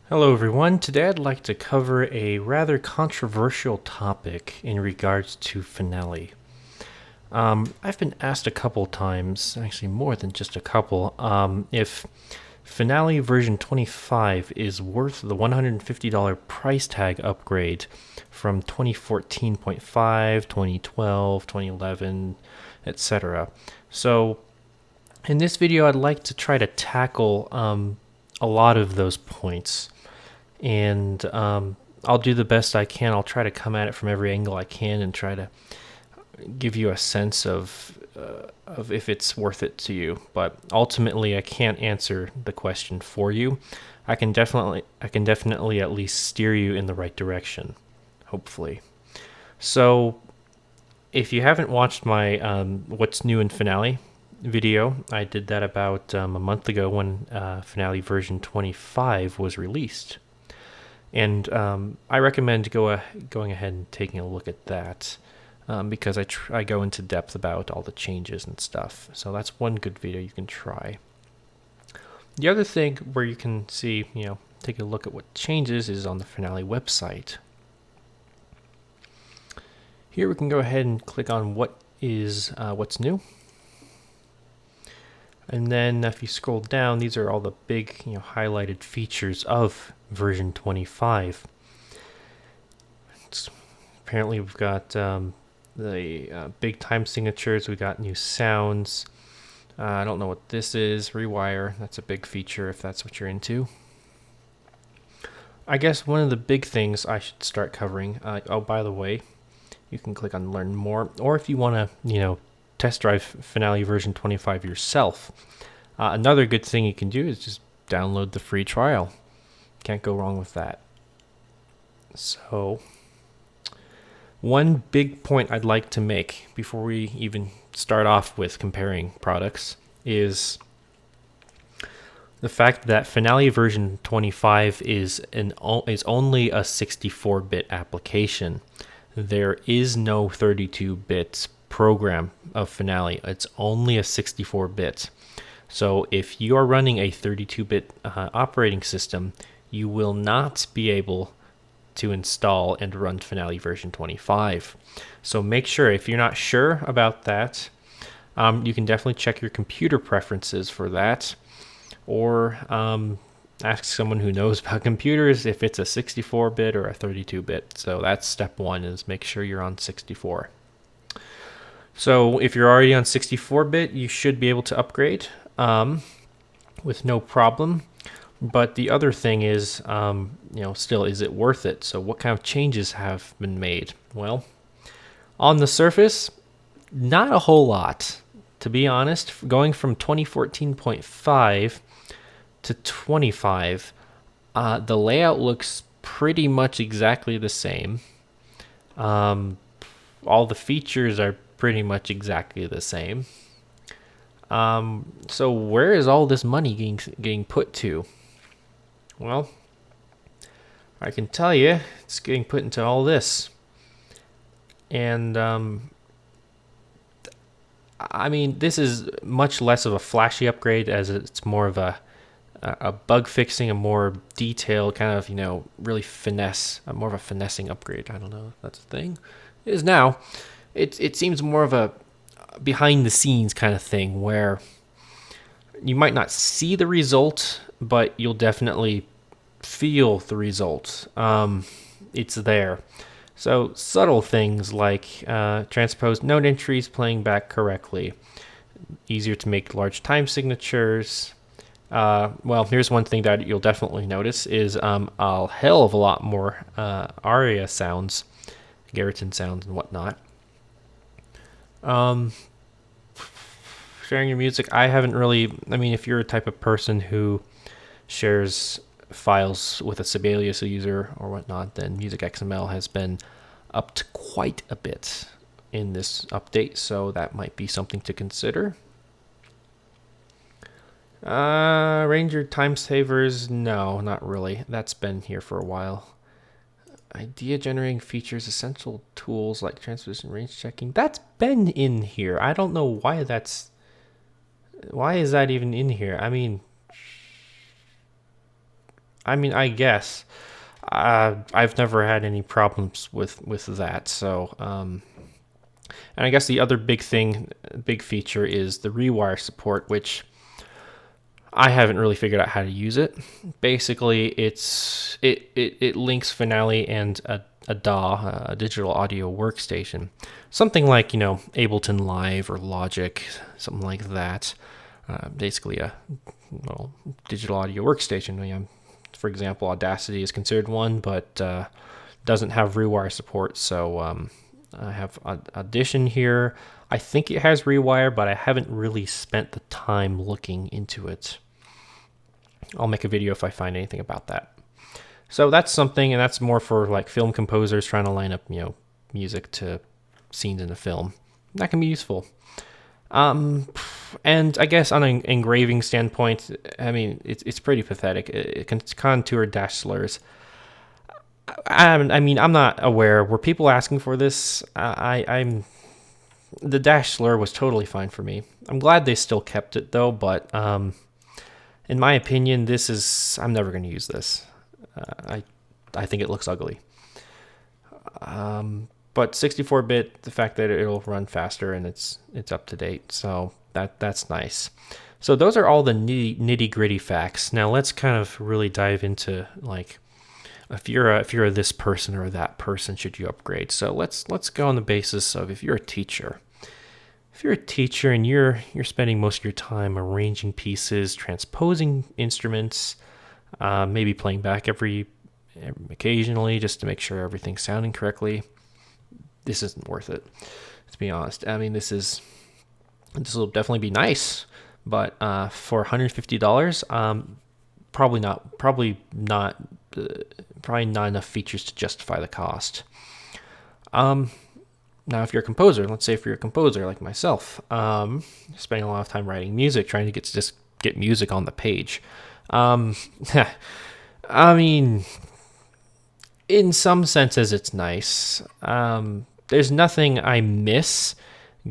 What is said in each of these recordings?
Hello everyone, today I'd like to cover a rather controversial topic in regards to Finale. I've been asked a couple times, actually more than just a couple, if Finale version 25 is worth the $150 price tag upgrade from 2014.5, 2012, 2011, etc. So in this video I'd like to try to tackle a lot of those points and I'll do the best I can. I'll try to come at it from every angle I can and try to give you a sense of if it's worth it to you. But ultimately, I can't answer the question for you. I can definitely at least steer you in the right direction, hopefully. So, if you haven't watched my What's New in Finale video, I did that about a month ago when Finale version 25 was released. And I recommend going ahead and taking a look at that because I go into depth about all the changes and stuff. So that's one good video you can try. The other thing where you can see, take a look at what changes is on the Finale website. Here we can go ahead and click on what's new. And then if you scroll down, these are all the big, highlighted features of version 25. Apparently we've got the big time signatures. We got new sounds. I don't know what this is. Rewire. That's a big feature if that's what you're into. I guess one of the big things I should start covering. Oh, by the way, you can click on Learn More, or if you want to, test drive Finale version 25 yourself. Another good thing you can do is just download the free trial. Can't go wrong with that. So, one big point I'd like to make before we even start off with comparing products is the fact that Finale version 25 is only a 64-bit application. There is no 32-bit program of Finale. It's only a 64-bit. So if you are running a 32-bit operating system, you will not be able to install and run Finale version 25. So make sure, if you're not sure about that, you can definitely check your computer preferences for that, or ask someone who knows about computers if it's a 64-bit or a 32-bit. So that's step one, is make sure you're on 64. So if you're already on 64-bit, you should be able to upgrade with no problem. But the other thing is, still, is it worth it? So what kind of changes have been made? Well, on the surface, not a whole lot. To be honest, going from 2014.5 to 25, the layout looks pretty much exactly the same. All the features are pretty much exactly the same. So where is all this money getting put to? Well, I can tell you, it's getting put into all this. And I mean, this is much less of a flashy upgrade, as it's more of a bug fixing, a more detailed kind of, really more of a finessing upgrade. I don't know if that's a thing. It is now. It seems more of a behind the scenes kind of thing, where you might not see the result, but you'll definitely feel the result. It's there. So subtle things like transposed note entries playing back correctly, easier to make large time signatures. Well, here's one thing that you'll definitely notice is a hell of a lot more aria sounds, Garriton sounds and whatnot. Sharing your music, I haven't really, if you're a type of person who shares files with a Sibelius user or whatnot, then Music XML has been upped quite a bit in this update, so that might be something to consider. Ranger time savers, no, not really. That's been here for a while. Idea generating features, essential tools like transposition, range checking. That's been in here. I don't know why why is that even in here? I mean, I guess I've never had any problems with that. So, and I guess the other big feature is the rewire support, which I haven't really figured out how to use it. Basically, it links Finale and a DAW, a digital audio workstation, something like Ableton Live or Logic, something like that. Basically, a digital audio workstation. For example, Audacity is considered one, but doesn't have rewire support. So I have Audition here. I think it has rewire, but I haven't really spent the time looking into it. I'll make a video if I find anything about that. So that's something, and that's more for like film composers trying to line up, music to scenes in a film. That can be useful. And I guess on an engraving standpoint, I mean, it's pretty pathetic. It's contour dash slurs. I mean, I'm not aware. Were people asking for this? The dash slur was totally fine for me. I'm glad they still kept it though, but in my opinion, I'm never going to use this. I think it looks ugly. But 64-bit, the fact that it'll run faster and it's up to date, so that's nice. So those are all the nitty gritty facts. Now let's kind of really dive into like if you're this person or that person, should you upgrade? So let's go on the basis of if you're a teacher. If you're a teacher and you're spending most of your time arranging pieces, transposing instruments, maybe playing back occasionally just to make sure everything's sounding correctly, this isn't worth it, to be honest. I mean, this will definitely be nice, but for $150, probably not enough features to justify the cost. Now, if you're a composer, let's say if you're a composer like myself, spending a lot of time writing music, trying to just get music on the page. I mean, in some senses, it's nice. There's nothing I miss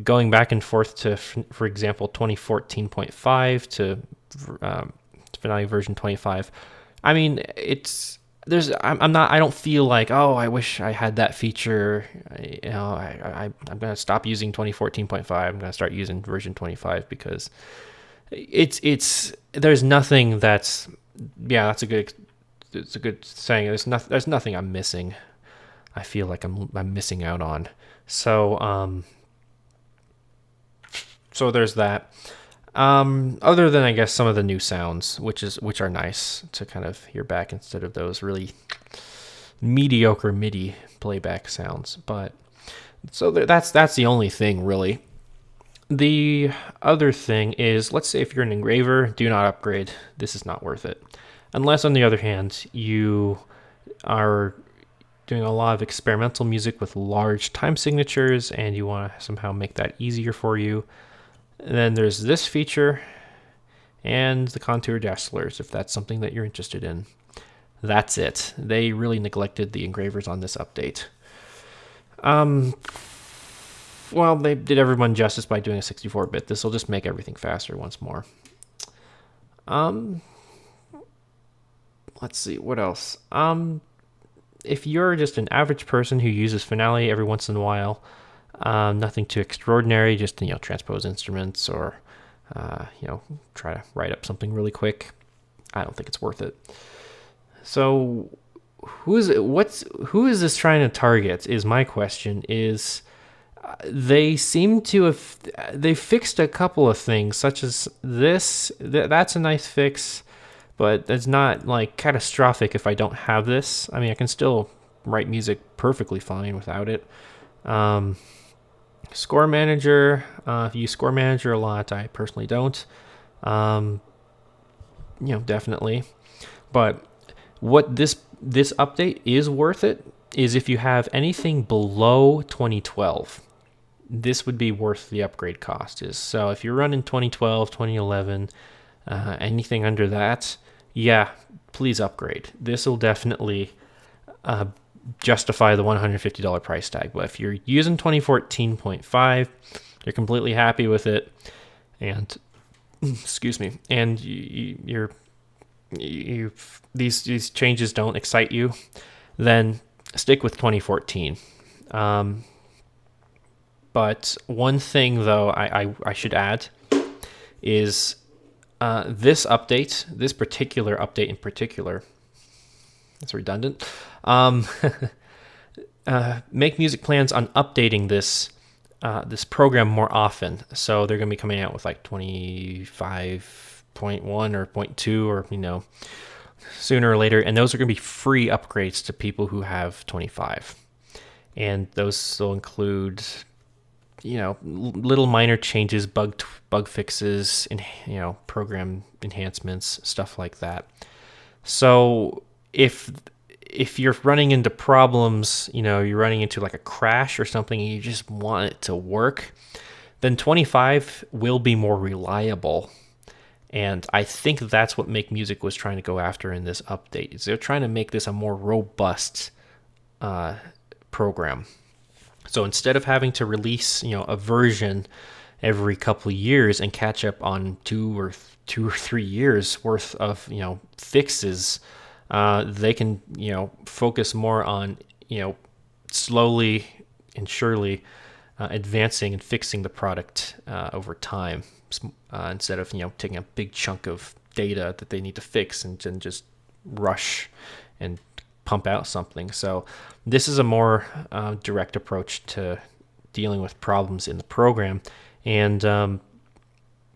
going back and forth to, for example, 2014.5 to Finale version 25. I mean, I don't feel like, oh, I wish I had that feature. I'm going to stop using 2014.5. I'm going to start using version 25 because there's nothing that's a good saying. There's nothing I'm missing. I feel like I'm missing out on. So so there's that. Other than I guess some of the new sounds, which are nice to kind of hear back instead of those really mediocre MIDI playback sounds. But so that's the only thing really. The other thing is, let's say if you're an engraver, do not upgrade. This is not worth it. Unless, on the other hand, you are doing a lot of experimental music with large time signatures and you want to somehow make that easier for you. And then there's this feature and the contour dash slurs, if that's something that you're interested in. That's it. They really neglected the engravers on this update. Well, they did everyone justice by doing a 64-bit. This will just make everything faster once more. Let's see, what else? If you're just an average person who uses Finale every once in a while, nothing too extraordinary, just transpose instruments or try to write up something really quick, I don't think it's worth it. So who is this trying to target is my question. Is they seem to have they fixed a couple of things, such as this. That's a nice fix, but it's not like catastrophic if I don't have this. I mean, I can still write music perfectly fine without it. Score Manager, if you use Score Manager a lot, I personally don't. Definitely. But what this update is worth it is if you have anything below 2012. This would be worth the upgrade cost. So if you're running 2012, 2011, anything under that, yeah, please upgrade. This will definitely justify the $150 price tag. But if you're using 2014.5, you're completely happy with it, and excuse me, and you're these changes don't excite you, then stick with 2014. But one thing, though, I should add is this particular update in particular, it's redundant, make music plans on updating this program more often. So they're going to be coming out with like 25.1 or 0.2 or, sooner or later. And those are going to be free upgrades to people who have 25. And those will include, little minor changes, bug fixes, and, program enhancements, stuff like that. So if you're running into problems, you're running into like a crash or something, and you just want it to work, then 25 will be more reliable. And I think that's what Make Music was trying to go after in this update. Is they're trying to make this a more robust program. So instead of having to release, a version every couple of years and catch up on 2 or 3 years worth of, fixes, they can, focus more on, slowly and surely advancing and fixing the product over time, instead of, taking a big chunk of data that they need to fix and just rush and pump out something. So this is a more direct approach to dealing with problems in the program, and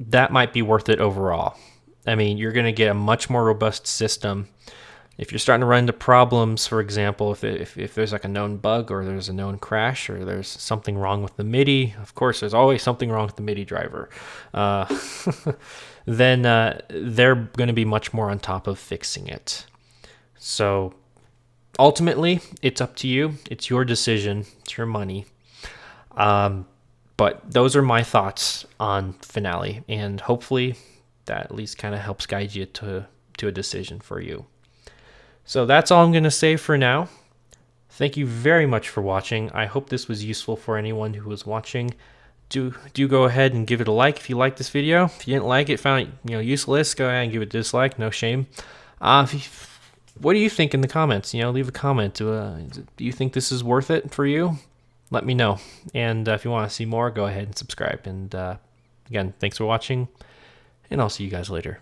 that might be worth it overall. I mean, you're going to get a much more robust system. If you're starting to run into problems, for example, if there's like a known bug or there's a known crash or there's something wrong with the MIDI, of course, there's always something wrong with the MIDI driver, then they're going to be much more on top of fixing it. So ultimately, it's up to you. It's your decision. It's your money. But those are my thoughts on Finale, and hopefully that at least kind of helps guide you to a decision for you. So that's all I'm going to say for now. Thank you very much for watching. I hope this was useful for anyone who was watching. Do go ahead and give it a like if you liked this video. If you didn't like it, found it useless, go ahead and give it a dislike. No shame. What do you think in the comments? Leave a comment. Do you think this is worth it for you? Let me know. And if you want to see more, go ahead and subscribe. And again, thanks for watching, and I'll see you guys later.